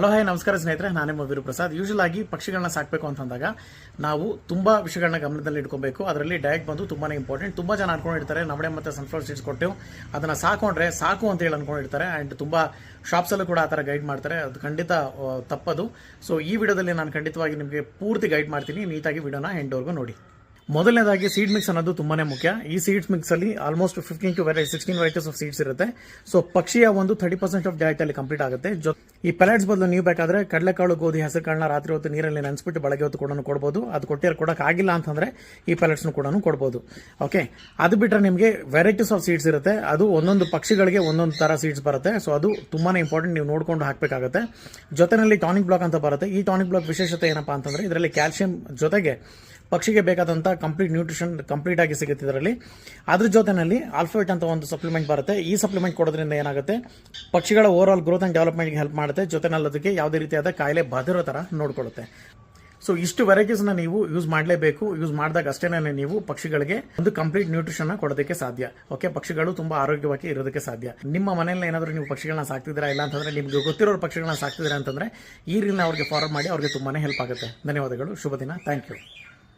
Hello hi ನಮಸ್ಕಾರ ಸ್ನೇಹಿತರೆ, ನಾನೇ ವೀರು ಪ್ರಸಾದ್. ಯೂಶುವಲ್ ಆಗಿ ಪಕ್ಷಿಗಳನ್ನ ಸಾಕಬೇಕು ಅಂತಂದಾಗ ನಾವು ತುಂಬಾ ವಿಷಯಗಳನ್ನ ಗಮನದಲ್ಲಿ ಇಟ್ಕೋಬೇಕು. ಅದರಲ್ಲಿ ಡಯಟ್ ಬಂದು ತುಂಬಾನೇ ಇಂಪಾರ್ಟೆಂಟ್. ತುಂಬಾ ಜನ ಅನ್ಕೊಂಡಿರ್ತಾರೆ ನವಣೆ ಮತ್ತೆ ಸನ್ಫ್ಲವರ್ ಸೀಡ್ಸ್ ಕೊಟ್ಟು ಅದನ್ನ ಸಾಕೊಂಡ್ರೆ ಸಾಕು ಅಂತ ಹೇಳಿ ಅನ್ಕೊಂಡಿರ್ತಾರೆ. ಅಂಡ್ ತುಂಬಾ ಶಾಪ್ಸ್ ಅಲ್ಲೂ ಕೂಡ ಆ ಥರ ಗೈಡ್ ಮಾಡ್ತಾರೆ. ಅದು ಖಂಡಿತ ತಪ್ಪದು. ಸೊ ಈ ವಿಡಿಯೋದಲ್ಲಿ ನಾನು ಖಂಡಿತವಾಗಿ ನಿಮಗೆ ಪೂರ್ತಿ ಗೈಡ್ ಮಾಡ್ತೀನಿ. ನೀಟಾಗಿ ವಿಡಿಯೋನ ಎಂಡ್ವರೆಗೂ ನೋಡಿ. ಮೊದಲನೇದಾಗಿ ಸೀಡ್ ಮಿಕ್ಸ್ ಅನ್ನೋದು ತುಂಬಾನೇ ಮುಖ್ಯ. ಈ ಸೀಡ್ಸ್ ಮಿಕ್ಸ್ ಅಲ್ಲಿ almost 15 to 16 varieties of seeds ಇರುತ್ತೆ. ಸೊ ಪಕ್ಷಿಯ ಒಂದು 30% ಆಫ್ ಡಯಟ್ ಅಲ್ಲಿ ಕಂಪ್ಲೀಟ್ ಆಗುತ್ತೆ. ಈ ಪೆಲೆಟ್ಸ್ ಬದಲು ನೀವು ಬೇಕಾದ್ರೆ ಕಡಲೆಕಾಳು, ಗೋಧಿ, ಹೆಸರು ಕಾಳನ್ನ ರಾತ್ರಿ ಹೊತ್ತು ನೀರಲ್ಲಿ ನೆನೆಸ್ಬಿಟ್ಟು ಬೆಳಗ್ಗೆ ಹೊತ್ತು ಕೂಡ ಕೊಡಬಹುದು. ಅದು ಕೊಡಕ್ಕೆ ಆಗಿಲ್ಲ ಅಂತಂದ್ರೆ ಈ ಪೆಲೆಟ್ಸ್ ಕೂಡ ಕೊಡಬಹುದು. ಓಕೆ, ಅದು ಬಿಟ್ಟರೆ ನಿಮಗೆ ವೆರೈಟೀಸ್ ಆಫ್ ಸೀಡ್ಸ್ ಇರುತ್ತೆ. ಅದು ಒಂದೊಂದು ಪಕ್ಷಿಗಳಿಗೆ ಒಂದೊಂದು ತರ ಸೀಡ್ಸ್ ಬರುತ್ತೆ. ಸೊ ಅದು ತುಂಬಾನೇ ಇಂಪಾರ್ಟೆಂಟ್. ನೀವು ನೋಡ್ಕೊಂಡು ಹಾಕಬೇಕಾಗುತ್ತೆ. ಜೊತೆನಲ್ಲಿ ಟಾನಿಕ್ ಬ್ಲಾಕ್ ಅಂತ ಬರುತ್ತೆ. ಈ ಟಾನಿಕ್ ಬ್ಲಾಕ್ ವಿಶೇಷತೆ ಏನಪ್ಪಾ ಅಂತಂದ್ರೆ ಇದರಲ್ಲಿ ಕ್ಯಾಲ್ಸಿಯಂ ಜೊತೆಗೆ ಪಕ್ಷಿಗೆ ಬೇಕಾದಂತ ಕಂಪ್ಲೀಟ್ ನ್ಯೂಟ್ರಿಷನ್ ಕಂಪ್ಲೀಟ್ ಆಗಿ ಸಿಗುತ್ತೆ ಇದರಲ್ಲಿ. ಅದ್ರ ಜೊತೆನಲ್ಲಿ ಆಲ್ಫಾವೇಟ್ ಅಂತ ಒಂದು ಸಪ್ಲಿಮೆಂಟ್ ಬರುತ್ತೆ. ಈ ಸಪ್ಲಿಮೆಂಟ್ ಕೊಡೋದ್ರಿಂದ ಏನಾಗುತ್ತೆ, ಪಕ್ಷಿಗಳ ಓವರ್ ಆಲ್ ಗ್ರೋತ್ ಅಂಡ್ ಡೆವಲಪ್ಮೆಂಟ್ಗೆ ಹೆಲ್ಪ್ ಮಾಡುತ್ತೆ. ಜೊತೆನಲ್ಲಿ ಅದಕ್ಕೆ ಯಾವುದೇ ರೀತಿಯಾದ ಕಾಯಿಲೆ ಬಾಧಿರೋ ತರ ನೋಡ್ಕೊಳ್ಳುತ್ತೆ. ಸೊ ಇಷ್ಟು ವೆರೈಟೀಸ್ನ ನೀವು ಯೂಸ್ ಮಾಡಲೇಬೇಕು. ಯೂಸ್ ಮಾಡಿದಾಗ ಅಷ್ಟೇನೆ ನೀವು ಪಕ್ಷಿಗಳಿಗೆ ಒಂದು ಕಂಪ್ಲೀಟ್ ನ್ಯೂಟ್ರಿಷನ್ ಕೊಡೋದಕ್ಕೆ ಸಾಧ್ಯ. ಓಕೆ, ಪಕ್ಷಿಗಳು ತುಂಬಾ ಆರೋಗ್ಯವಾಗಿ ಇರೋದಕ್ಕೆ ಸಾಧ್ಯ. ನಿಮ್ಮ ಮನೆಯಲ್ಲಿ ಏನಾದರೂ ನೀವು ಪಕ್ಷಿಗಳನ್ನ ಸಾಕ್ತಿದ್ದೀರಾ, ಇಲ್ಲ ಅಂತಂದ್ರೆ ನಿಮ್ಗೆ ಗೊತ್ತಿರೋ ಪಕ್ಷಿಗಳನ್ನ ಸಾಕ್ತಿದ್ದೀರಾ ಅಂತಂದ್ರೆ ಈ ರೀಲ್ನ ಅವ್ರಿಗೆ ಫಾರ್ವರ್ಡ್ ಮಾಡಿ. ಅವ್ರಿಗೆ ತುಂಬಾನೇ ಹೆಲ್ಪ್ ಆಗುತ್ತೆ. ಧನ್ಯವಾದಗಳು. ಶುಭ ದಿನ. Thank you.